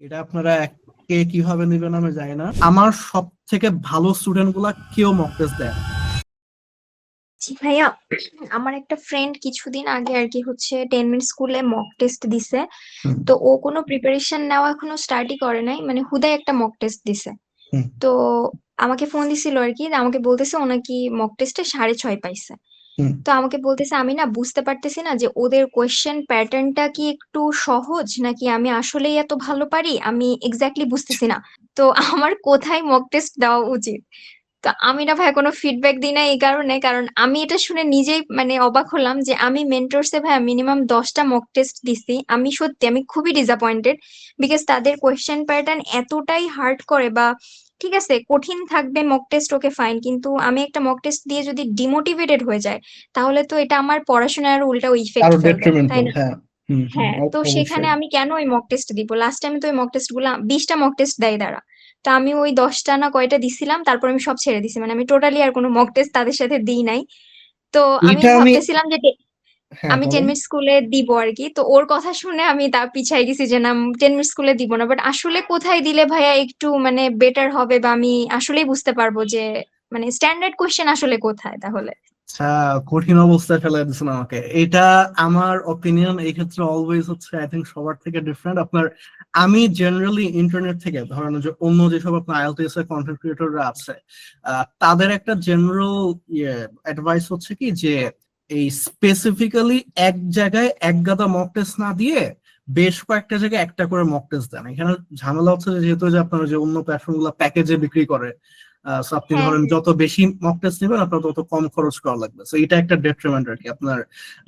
এটা আপনারা কে কিভাবে নেবেন আমি জানি না। আমার সব থেকে ভালো স্টুডেন্ট গুলা কেউ মক টেস্ট দেয় না। জি ভাইয়া, আমার একটা ফ্রেন্ড কিছুদিন আগে আর কি হচ্ছে 10 মিনিট স্কুলে মক টেস্ট দিছে। হুম, তো ও কোনো প্রিপারেশন নেওয়া এখনো স্টার্টই করে নাই, মানে হুদাই একটা মক টেস্ট দিছে। হুম, তো আমাকে ফোন দিছিল আর কি, আমাকে বলতেছে ও নাকি মক টেস্টে 6.5 পাইছে। হুম। তো আমাকে বলতেছে আমি না বুঝতে পারতেছি না যে ওদের কোয়েশ্চেন প্যাটার্নটা কি একটু সহজ নাকি আমি আসলেই এত ভালো পারি, আমি এক্স্যাক্টলি বুঝতেছি না। তো আমার কোথায় মক টেস্ট দেওয়া উচিত? তো আমি না ভাই কোনো ফিডব্যাক দিই না এই কারণে, কারণ আমি এটা শুনে নিজেই মানে অবাক হলাম যে আমি মেন্টরসে ভাই মিনিমাম 10টা মক টেস্ট দিছি। আমি সত্যি আমি খুবই ডিসঅ্যাপয়েন্টেড, বিকজ তাদের কোয়েশ্চেন প্যাটার্ন এতটাই হার্ড করে বা ঠিক আছে কঠিন থাকবে মক টেস্ট, ওকে ফাইন, কিন্তু আমি একটা মক টেস্ট দিয়ে যদি ডিমোটিভেটেড হয়ে যায় তাহলে তো এটা আমার পড়াশোনার উল্টা ইফেক্ট আরো ফেলবে, তাই ডেট্রিমেন্টাল, না? হ্যাঁ। হুম, হুম, হ্যাঁ, তো সেখানে অবশ্যই। আমি কেন ওই মক টেস্ট দিব? লাস্ট টাইম তো ওই মক টেস্ট গুলা 20টা মক টেস্ট দেয় তারা। তো আমি ওই 10টা না কয়টা দিছিলাম, তারপর আমি সব ছেড়ে দিছি, মানে আমি টোটালি আর কোনো মক টেস্ট তাদের সাথে দিই নাই। তো আমি এটা আমি, ভাবতেছিলাম যে হ্যাঁ আমি টেন বলেন। মিনিট স্কুলে দিব আর কি। তো ওর কথা শুনে আমি তা পিছাই গেছি যে না, 10 মিনিট স্কুলে দিব না। বাট আসলে কোথায় দিলে ভাইয়া একটু মানে বেটার হবে বা আমি আসলেই বুঝতে পারবো যে মানে স্ট্যান্ডার্ড কোশ্চেন আসলে কোথায় তাহলে? আচ্ছা, কঠিন অবস্থায় ফেলে দিচ্ছেন আমাকে। এটা আমার অপিনিয়ন এই ক্ষেত্রে অলওয়েজ হচ্ছে আই থিঙ্ক সবার থেকে ডিফারেন্ট আপনার। আমি জেনারেলি ইন্টারনেট থেকে ধরেন যে অন্য যেসব আপনার আইএলটিএস এর কন্টেন্ট ক্রিয়েটররা আছে, তাদের একটা জেনারেল অ্যাডভাইস হচ্ছে কি যে এই স্পেসিফিক্যালি এক জায়গায় এক গাদা মক টেস্ট না দিয়ে বেশ কয়েকটা জায়গায় একটা করে মক টেস্ট দেন। এখানে ঝামেলা হচ্ছে যে যেহেতু যে আপনার যে অন্য প্ল্যাটফর্ম গুলো প্যাকেজে বিক্রি করে, সো আপনি হ্যাঁ, ধরেন হ্যাঁ। যত বেশি মক টেস্ট নেবেন আপনার তত কম খরচ করা লাগবে। সো এটা একটা ডেট্রিমেন্ট আর কি আপনার,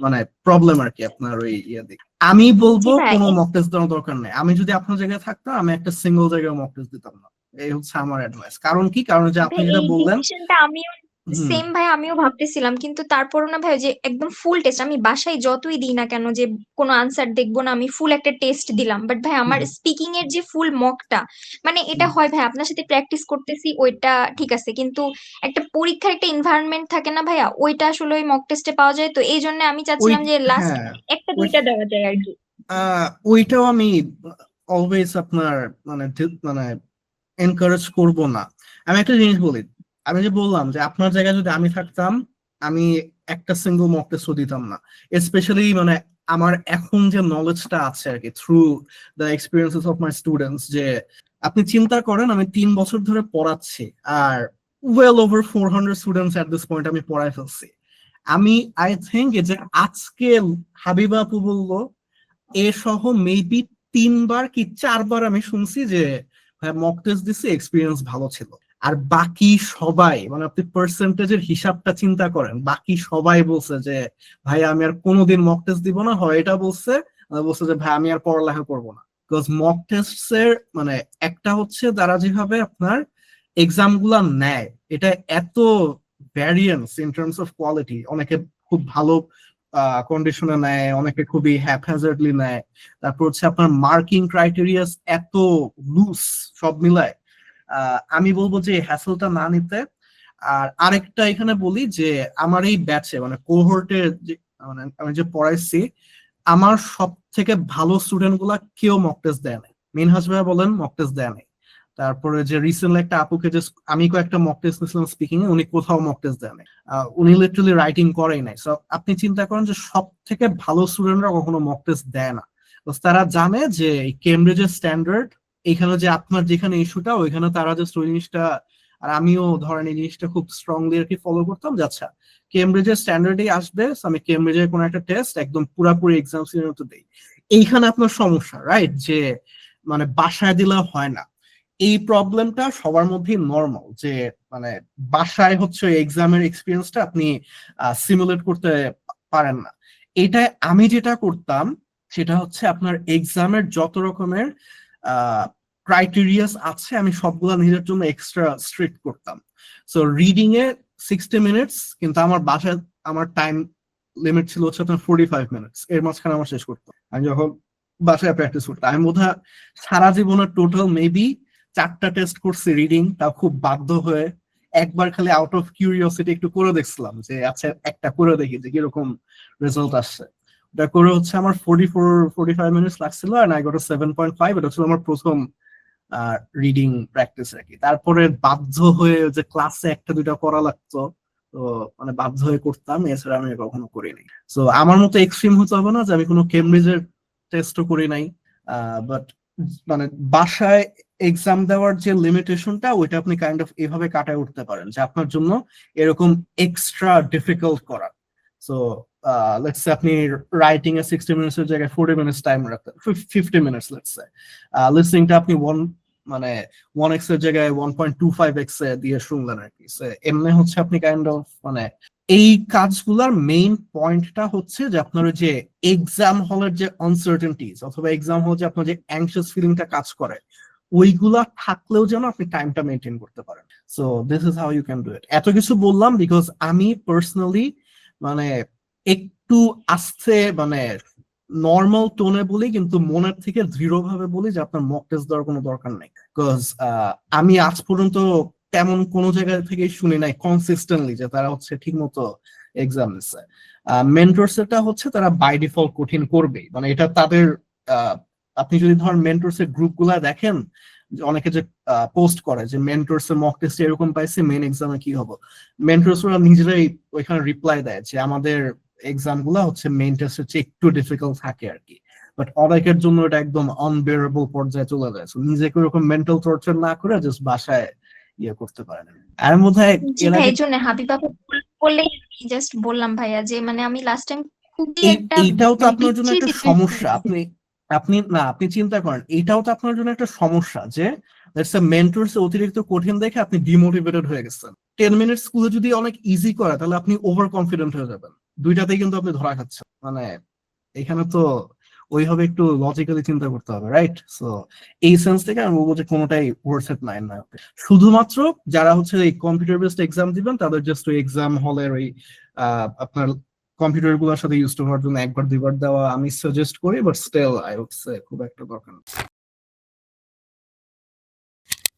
মানে প্রবলেম আর কি আপনার ওই ইয়ে দিক। আমি জি বলবো ভাইয়া, কোনো মক টেস্ট দেওয়ার দরকার নেই। আমি যদি আপনার জায়গায় থাকতাম আমি একটা সিঙ্গেল জায়গায় মক টেস্ট দিতাম না। এই হচ্ছে আমার অ্যাডভাইস। কারণ কি, কারণ যে আপনি ভাই যেটা এই বললেন। ডিসিশনটা আমিও হুম, সেম ভাই, আমিও ভাবতেছিলাম, কিন্তু তারপরও না ভাই ওই যে একদম ফুল টেস্ট আমি বাসায় যতই দিই না কেন, যে কোনো আনসার দেখবো না, আমি ফুল একটা টেস্ট দিলাম, বাট ভাই আমার হুম, স্পিকিং এর যে ফুল মকটা, মানে এটা হুম। হয় ভাই আপনার সাথে প্র্যাকটিস করতেছি ওইটা ঠিক আছে, কিন্তু একটা পরীক্ষার একটা এনভায়রনমেন্ট থাকে না ভাইয়া, ওইটা আসলে ওই মক টেস্টে পাওয়া যায়। তো এই জন্য আমি ওই, চাচ্ছিলাম যে লাস্ট হ্যাঁ, একটা ওই দুইটা দেওয়া যায় আর কি। ওইটাও আমি অলওয়েজ আপনার মানে মানে এনকারেজ করব না। আমি একটা জিনিস বলি, আমি যে বললাম যে আপনার জায়গায় যদি আমি থাকতাম আমি একটা সিঙ্গেল মক টেস্টও দিতাম না। স্পেশালি মানে আমার এখন যে নলেজটা আছে আর কি through the experiences of my students, যে আপনি চিন্তা করেন আমি 3 বছর ধরে পড়াচ্ছি আর well over 400 students at this point আমি পড়ায় ফেলছি। আমি আই থিঙ্ক যে আজকে হাবিবা আপু বললো এ সহ মেবি 3 বার কি 4 বার আমি শুনছি যে হ্যাঁ মক টেস্ট দিছি এক্সপিরিয়েন্স ভালো ছিল। আর বাকি সবাই মানে আপনি পার্সেন্টেজের হিসাবটা চিন্তা করেন, বাকি সবাই বলছে যে ভাই আমি আর কোনোদিন মক টেস্ট দিব না, হয় এটা বলছে বলছে যে ভাই আমি আর পড়ালেখা করবো না। বিকজ মক টেস্ট এর মানে একটা হচ্ছে তারা যেভাবে আপনার এক্সাম গুলা নেয়, এটা এত variance in terms of quality. অনেকে খুব ভালো কন্ডিশনে নেয়, অনেকে খুবই হ্যাপহ্যাজার্ডলি নেয়। তারপর হচ্ছে আপনার মার্কিং ক্রাইটেরিয়াস এত লুজ, সব মিলায় আমি বলবো যে হ্যাসেলটা না নিতে। আর আরেকটা এখানে বলি যে আমার এই ব্যাচে মানে কোহোর্টে মানে আমি যে পড়াইছি, আমার সব থেকে ভালো স্টুডেন্ট গুলা কেউ মক টেস্ট দেয় নাই। মিনহাজ ভাইয়া বলেন মক টেস্ট দেয় নাই। তারপরে যে রিসেন্টলি একটা আপুকে যে আমি কয়েকটা মক টেস্ট নিয়েছিলাম স্পিকিং এ, উনি কোথাও মক টেস্ট দেয় নাই। উনি লিটারালি রাইটিং করেই নাই। সো আপনি চিন্তা করেন যে সব থেকে ভালো স্টুডেন্টরা কখনো মক টেস্ট দেয় না। Because তারা জানে যে কেমব্রিজের স্ট্যান্ডার্ড, এখানে যে আপনার যেখানে ইস্যুটা ওইখানে তারা জাস্ট ওই জিনিসটা, আর আমিও ধরেন এই জিনিসটা খুব স্ট্রংলি আর কি ফলো করতাম যে আচ্ছা কেমব্রিজের স্ট্যান্ডার্ডই আসবে, so আমি কেমব্রিজের কোনো একটা টেস্ট একদম পুরাপুরি এক্সাম সিরিয়াল তো দেই। এইখানে আপনার সমস্যা রাইট, যে মানে বাসায় দিলে হয় না। এই প্রবলেমটা সবার মধ্যেই নর্মাল যে মানে বাসায় হচ্ছে এক্সামের এক্সপিরিয়েন্সটা আপনি সিমুলেট করতে পারেন না। এটা আমি যেটা করতাম সেটা হচ্ছে আপনার এক্সামের যত রকমের ক্রাইটেরিয়াস আছে আমি সবগুলা নিজের জন্য এক্সট্রা স্ট্রিক্ট করতাম। সো রিডিং এ 60 মিনিটস, কিন্তু আমার বাসায় আমার টাইম লিমিট ছিল হচ্ছে আপনার 45 মিনিটস, এর মাঝখানে আমার শেষ করতাম। আমি যখন বাসায় প্র্যাকটিস করতাম আমি বোধহয় সারা জীবনের টোটাল মেবি 4টা টেস্ট করছি রিডিং, তাও খুব বাধ্য হয়ে। একবার খালি আউট অফ কিউরিওসিটি একটু করে দেখছিলাম যে আচ্ছা একটা করে দেখি যে কিরকম রেজাল্ট আসছে। এটা করে হচ্ছে আমার 45 মিনিটস লাগছিল, আর আই গট 7.5। এটা ছিল আমার প্রথম রিডিং প্র্যাকটিস আর কি। তারপরে বাধ্য হয়ে যে ক্লাসে একটা দুইটা করা লাগতো, তো মানে বাধ্য হয়ে করতাম, এছাড়া আমি কখনো করিনি। তো আমার মতো এক্সট্রিম হতে হবে না যে আমি কোনো কেমব্রিজের টেস্টও করি নাই, বাট মানে বাসায় এক্সাম দেওয়ার যে লিমিটেশনটা ওইটা আপনি কাইন্ড অফ এভাবে কাটায় উঠতে পারেন যে আপনার জন্য এরকম এক্সট্রা ডিফিকাল্ট করা। সো লেটস সে আপনি রাইটিং এ 60 মিনিটস এর জায়গায় 40 মিনিটস টাইম রাখতেন, 50 মিনিটস লেটস সে। লিসনিংটা আপনি মানে 1x এর জায়গায় 1.25x এ দিয়ে শুনলেন আর কি। এমনি হচ্ছে আপনি কাইন্ড অফ মানে এই কাজগুলোর মেইন পয়েন্টটা হচ্ছে যে আপনার যে এক্সাম হলের যে আনসার্টেনটিজ অথবা এক্সাম হল যে আপনার যে অ্যাংশিয়াস ফিলিংটা কাজ করে, ওইগুলা থাকলেও যেন আপনি টাইমটা মেনটেন করতে পারেন। So this is how you can do it. এত কিছু বললাম বিকজ আমি পার্সোনালি মানে একটু আস্তে মানে নর্মাল টোনে বলি, কিন্তু মনের থেকে দৃঢ়ভাবে বলি যে আপনার মক টেস্ট দেওয়ার কোনো দরকার নেই। বিকজ আমি আজ পর্যন্ত তেমন কোনো জায়গা থেকে শুনি নাই কনসিস্টেন্টলি যে তারা হচ্ছে ঠিক মতো এক্সাম দিচ্ছে। মেন্টরস এরটা হচ্ছে তারা বাই ডিফল্ট কঠিন করবেই, মানে এটা তাদের আপনি যদি ধরেন মেন্টরস এর গ্রুপ গুলা দেখেন, অনেকে যে পোস্ট করে যে মেন্টরস এর মক টেস্ট এরকম পাইছে, মেইন এক্সামে কি হবে। মেন্টরস ওরা নিজেরাই ওইখানে রিপ্লাই দেয় যে আমাদের এক্সাম গুলা হচ্ছে মেইন টেস্টের চেয়ে একটু ডিফিকাল্ট থাকে আর কি, বাট অনেকের জন্য এটা একদম আনবেয়ারেবল পর্যায়ে চলে যায়। নিজেকে ওরকম মেন্টাল টর্চার না করে জাস্ট বাসায় ইয়ে করতে পারেন। এর মধ্যে জি ভাই, এই জন্য হাবিবা বললেই জাস্ট বললাম ভাইয়া যে মানে আমি লাস্ট টাইম খুবই একটা এইটাও তো মানে আপনার জন্য বিচ্ছিরি একটা decision সমস্যা। নিয়েছি। আপনি চিন্তা করেন, এটাও তো আপনার জন্য একটা সমস্যা যে মেন্টরস অতিরিক্ত কঠিন দেখে আপনি ডিমোটিভেটেড হয়ে গেছেন। 10 মিনিট স্কুলে যদি অনেক ইজি করে তাহলে আপনি ওভার কনফিডেন্ট হয়ে যাবেন, দুইটাতেই কিন্তু আপনি ধরা খাচ্ছেন। মানে এখানে তো ওইভাবে একটু লজিক্যালি চিন্তা করতে হবে, রাইট? সো এই সেন্স থেকে আমি বলবো যে কোনোটাই ওয়ার্থ ইট নাই না। শুধুমাত্র যারা হচ্ছে এই কম্পিউটার বেসড এক্সাম দিবেন তাদের জাস্ট ওই এক্সাম হলের ওই আপনার কম্পিউটার গুলোর সাথে ইউজ টু হওয়ার জন্য একবার দুইবার দেওয়া আমি সাজেস্ট করি, but still I would say খুব একটা দরকার নেই।